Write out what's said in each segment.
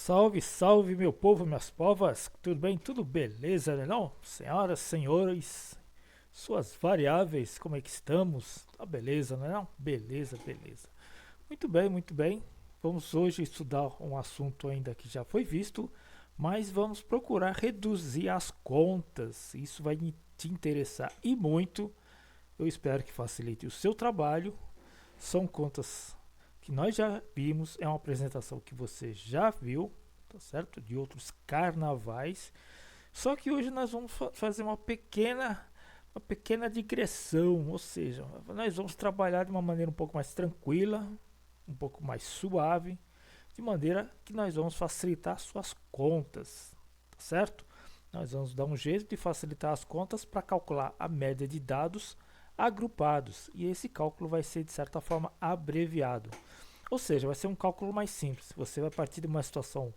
Salve, salve meu povo, minhas povas, tudo bem? Tudo beleza, né não? Senhoras, senhores, suas variáveis, como é que estamos? Tá beleza, né não? Beleza, beleza. Muito bem, muito bem. Vamos hoje estudar um assunto ainda que já foi visto, mas vamos procurar reduzir as contas. Isso vai te interessar e muito. Eu espero que facilite o seu trabalho. São contas que nós já vimos, é uma apresentação que você já viu, tá certo? De outros carnavais. Só que hoje nós vamos fazer uma pequena digressão, ou seja, nós vamos trabalhar de uma maneira um pouco mais tranquila, um pouco mais suave, de maneira que nós vamos facilitar suas contas, tá certo? Nós vamos dar um jeito de facilitar as contas para calcular a média de dados agrupados, e esse cálculo vai ser de certa forma abreviado. Ou seja, vai ser um cálculo mais simples. Você vai partir de uma situação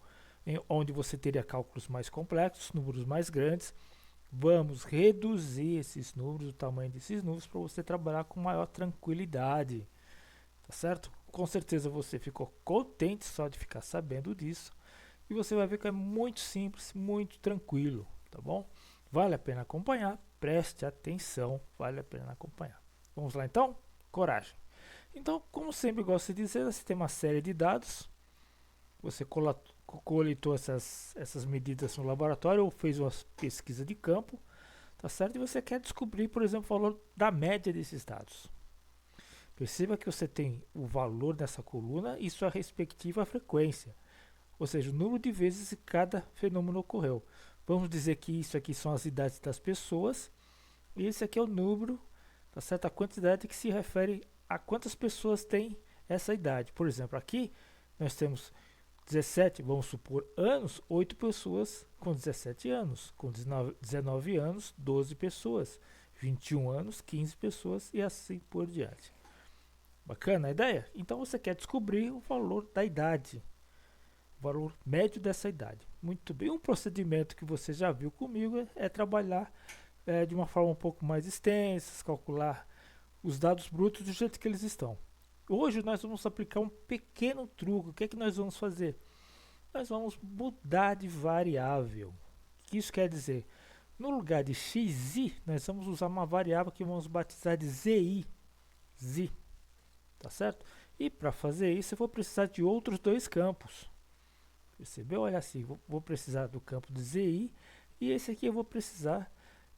onde você teria cálculos mais complexos, números mais grandes. Vamos reduzir esses números, o tamanho desses números, para você trabalhar com maior tranquilidade. Tá certo? Com certeza você ficou contente só de ficar sabendo disso. E você vai ver que é muito simples, muito tranquilo. Tá bom? Vale a pena acompanhar. Preste atenção, vale a pena acompanhar. Vamos lá então? Coragem. Então, como sempre gosto de dizer, você tem uma série de dados, você coletou essas medidas no laboratório ou fez uma pesquisa de campo, tá certo? E você quer descobrir, por exemplo, o valor da média desses dados. Perceba que você tem o valor dessa coluna e sua respectiva frequência, ou seja, o número de vezes que cada fenômeno ocorreu. Vamos dizer que isso aqui são as idades das pessoas e esse aqui é o número, tá certo? A quantidade que se refere a quantas pessoas têm essa idade. Por exemplo, aqui nós temos 17, vamos supor, anos, 8 pessoas com 17 anos, com 19 anos, 12 pessoas, 21 anos, 15 pessoas e assim por diante. Bacana a ideia? Então você quer descobrir o valor da idade, o valor médio dessa idade. Muito bem, um procedimento que você já viu comigo é trabalhar de uma forma um pouco mais extensa, calcular os dados brutos do jeito que eles estão. Hoje nós vamos aplicar um pequeno truque. O que é que nós vamos fazer? Nós vamos mudar de variável. O que isso quer dizer? No lugar de xi, nós vamos usar uma variável que vamos batizar de zi. Z, tá certo? E para fazer isso eu vou precisar de outros dois campos. Percebeu? Olha assim, vou precisar do campo de zi e esse aqui eu vou precisar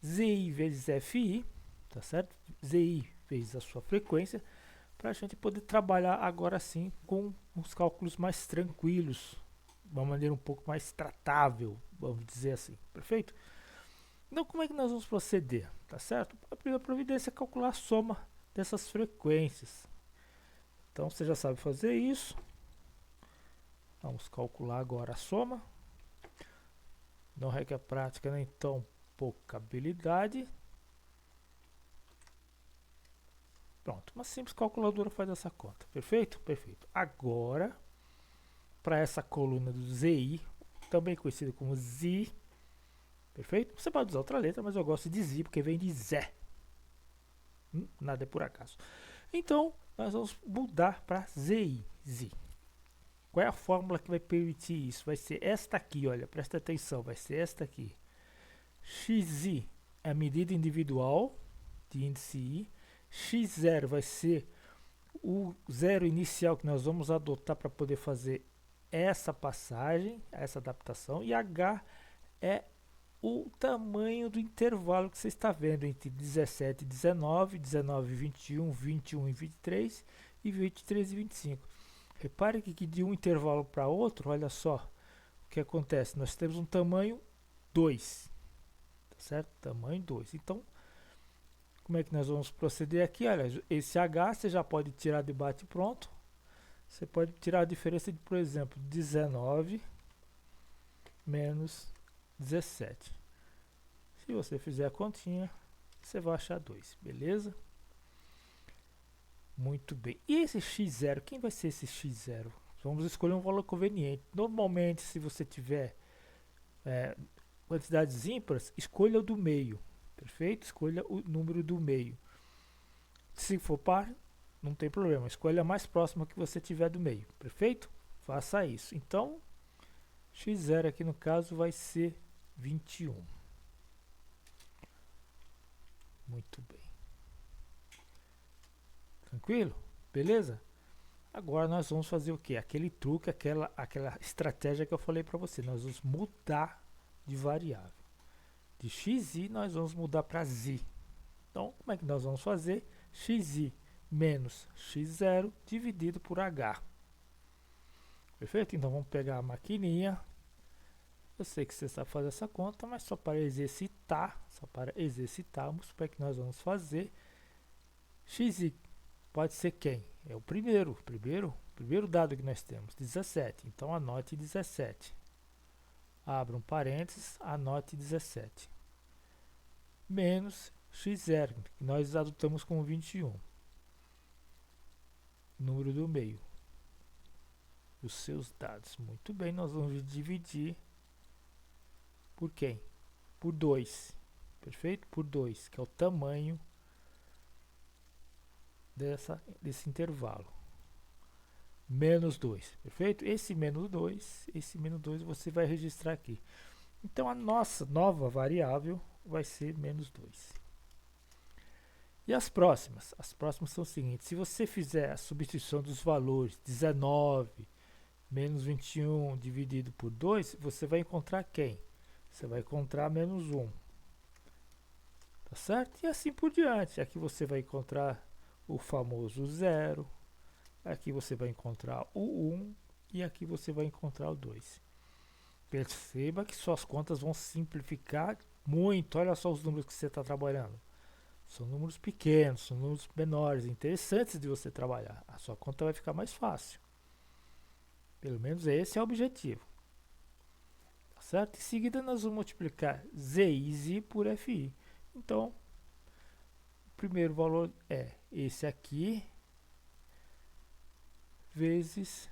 zi vezes fi, tá certo? Zi vezes a sua frequência, para a gente poder trabalhar agora sim com os cálculos mais tranquilos, de uma maneira um pouco mais tratável, vamos dizer assim, perfeito? Então, como é que nós vamos proceder, tá certo? A primeira providência é calcular a soma dessas frequências. Então, você já sabe fazer isso. Vamos calcular agora a soma. Não requer prática nem tão pouca habilidade. Pronto, uma simples calculadora faz essa conta. Perfeito? Perfeito. Agora, para essa coluna do ZI, também conhecida como Z, perfeito? Você pode usar outra letra, mas eu gosto de Z porque vem de Zé. Nada é por acaso. Então, nós vamos mudar para ZI. Z. Qual é a fórmula que vai permitir isso? Vai ser esta aqui, olha, presta atenção, vai ser esta aqui. XI é a medida individual de índice I. X0 vai ser o zero inicial que nós vamos adotar para poder fazer essa passagem, essa adaptação, e H é o tamanho do intervalo que você está vendo entre 17 e 19, 19 e 21, 21 e 23 e 23 e 25. Repare que de um intervalo para outro, olha só o que acontece. Nós temos um tamanho 2, tá certo? Tamanho 2. Então, como é que nós vamos proceder aqui? Olha, esse H você já pode tirar de bate pronto. Você pode tirar a diferença de, por exemplo, 19 menos 17. Se você fizer a continha, você vai achar 2, beleza? Muito bem. E esse x0, quem vai ser esse x0? Vamos escolher um valor conveniente. Normalmente, se você tiver quantidades ímpares, escolha o do meio. Perfeito? Escolha o número do meio. Se for par, não tem problema. Escolha a mais próxima que você tiver do meio. Perfeito? Faça isso. Então, x0 aqui no caso vai ser 21. Muito bem. Tranquilo? Beleza? Agora nós vamos fazer o que? Aquele truque, aquela estratégia que eu falei para você. Nós vamos mudar de variável. De xi nós vamos mudar para z. Então, como é que nós vamos fazer? Xi menos x0 dividido por h. Perfeito? Então vamos pegar a maquininha. Eu sei que você sabe fazer essa conta, mas só para exercitarmos, para que nós vamos fazer xi pode ser quem? É o primeiro dado que nós temos, 17. Então anote 17. Abra um parênteses, anote 17. Menos x0, que nós adotamos como 21. Número do meio. Os seus dados. Muito bem, nós vamos dividir por quem? Por 2. Perfeito? Por 2, que é o tamanho desse intervalo. Menos 2. Perfeito? Esse menos 2 você vai registrar aqui. Então a nossa nova variável vai ser menos 2. E as próximas? As próximas são o seguinte: se você fizer a substituição dos valores 19 menos 21 dividido por 2, você vai encontrar quem? Você vai encontrar menos 1. Tá certo? E assim por diante. Aqui você vai encontrar o famoso 0. Aqui você vai encontrar o 1. E aqui você vai encontrar o 2. Perceba que suas contas vão simplificar muito. Olha só os números que você está trabalhando. São números pequenos, são números menores, interessantes de você trabalhar. A sua conta vai ficar mais fácil. Pelo menos esse é o objetivo. Tá certo? Em seguida nós vamos multiplicar ZI por FI. Então, o primeiro valor é esse aqui vezes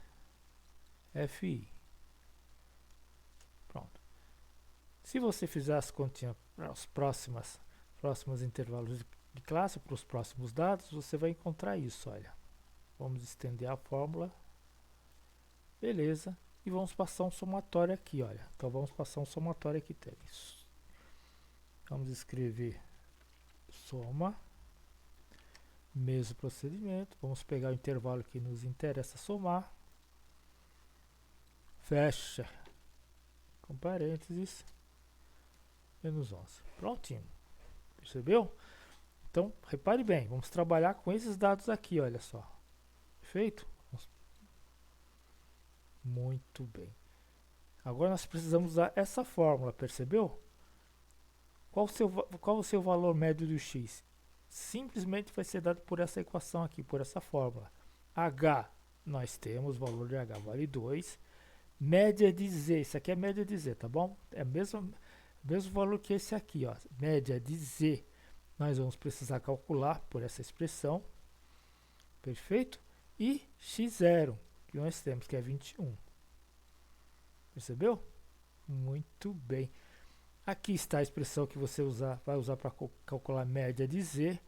FI. Pronto. Se você fizer as continhas para os próximos intervalos de classe, para os próximos dados, você vai encontrar isso, olha. Vamos estender a fórmula. Beleza. E vamos passar um somatório aqui, olha. Então vamos passar um somatório aqui também. Vamos escrever soma. Mesmo procedimento. Vamos pegar o intervalo que nos interessa somar. Fecha. Com parênteses. Menos 11. Prontinho. Percebeu? Então, repare bem. Vamos trabalhar com esses dados aqui, olha só. Perfeito? Muito bem. Agora nós precisamos usar essa fórmula, percebeu? Qual o seu valor médio do x? Simplesmente vai ser dado por essa equação aqui, por essa fórmula. H, nós temos, o valor de H vale 2. Média de Z, isso aqui é média de Z, tá bom? É o mesmo valor que esse aqui, ó. Média de Z, nós vamos precisar calcular por essa expressão. Perfeito? E x0, que nós temos, que é 21. Percebeu? Muito bem. Aqui está a expressão que você vai usar para calcular a média de Z.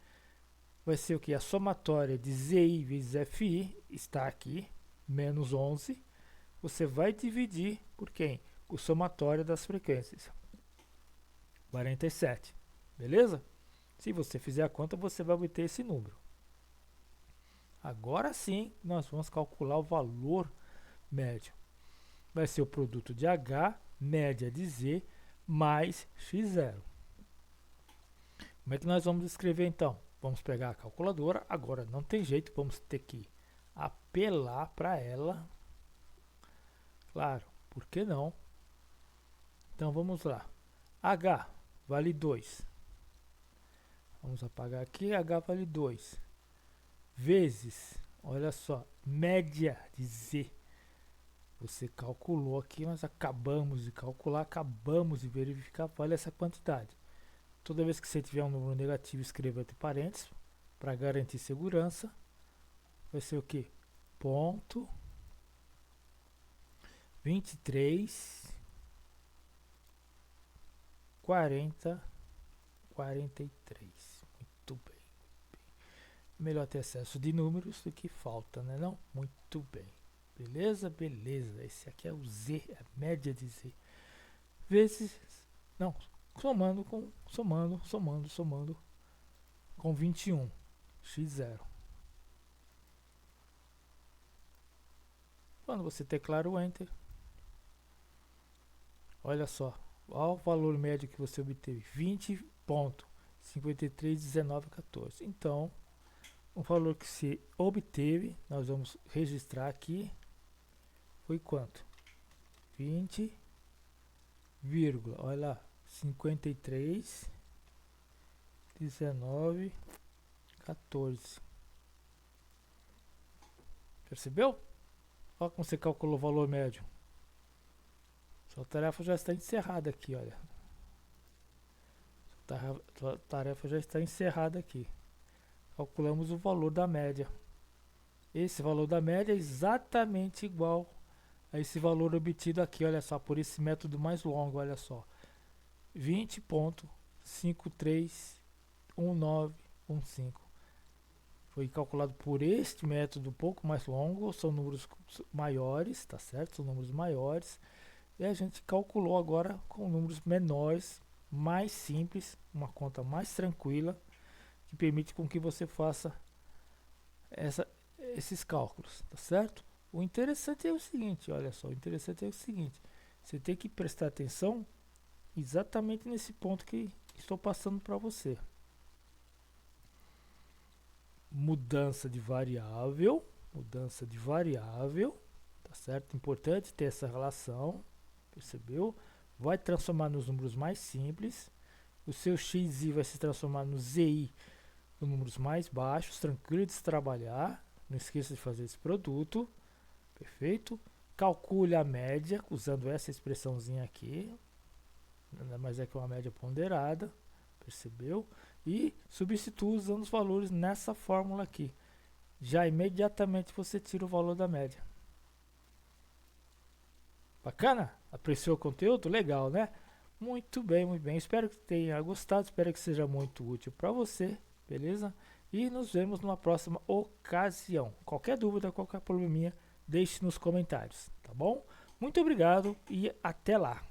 Vai ser o que? A somatória de ZI vezes FI está aqui, menos 11. Você vai dividir por quem? O somatório das frequências. 47. Beleza? Se você fizer a conta, você vai obter esse número. Agora sim, nós vamos calcular o valor médio. Vai ser o produto de H, média de Z, mais x0. Como é que nós vamos escrever então? Vamos pegar a calculadora, agora não tem jeito, vamos ter que apelar para ela. Claro, por que não? Então vamos lá. H vale 2. Vamos apagar aqui, H vale 2. Vezes, olha só, média de Z. Você calculou aqui, nós acabamos de calcular, acabamos de verificar, vale essa quantidade. Toda vez que você tiver um número negativo, escreva entre parênteses, para garantir segurança. Vai ser o quê? Ponto 23, 40, 43. Muito bem. Melhor ter excesso de números do que falta, né não? Muito bem. Beleza? Beleza. Esse aqui é o Z, a média de Z. Vezes, não, somando com 21, x0. Quando você teclar o Enter, olha só, olha o valor médio que você obteve, 20,531914. Então, o valor que se obteve, nós vamos registrar aqui, foi quanto? 20, olha lá, 53, 19, 14. Percebeu? Olha como você calculou o valor médio. Sua tarefa já está encerrada aqui, olha. Sua tarefa já está encerrada aqui. Calculamos o valor da média. Esse valor da média é exatamente igual a esse valor obtido aqui, olha só, por esse método mais longo, olha só. 20,531915. Foi calculado por este método um pouco mais longo, são números maiores, tá certo? São números maiores. E a gente calculou agora com números menores, mais simples, uma conta mais tranquila, que permite com que você faça esses cálculos, tá certo? O interessante é o seguinte, olha só, o interessante é o seguinte, você tem que prestar atenção exatamente nesse ponto que estou passando para você. Mudança de variável, tá certo? Importante ter essa relação, percebeu? Vai transformar nos números mais simples, o seu xi vai se transformar no zi, nos números mais baixos, tranquilo de se trabalhar, não esqueça de fazer esse produto, perfeito? Calcule a média usando essa expressãozinha aqui, nada mais é que uma média ponderada, percebeu? E substitua usando os valores nessa fórmula aqui. Já imediatamente você tira o valor da média. Bacana? Apreciou o conteúdo? Legal, né? Muito bem, muito bem. Espero que tenha gostado, espero que seja muito útil para você, beleza? E nos vemos numa próxima ocasião. Qualquer dúvida, qualquer probleminha, deixe nos comentários, tá bom? Muito obrigado e até lá!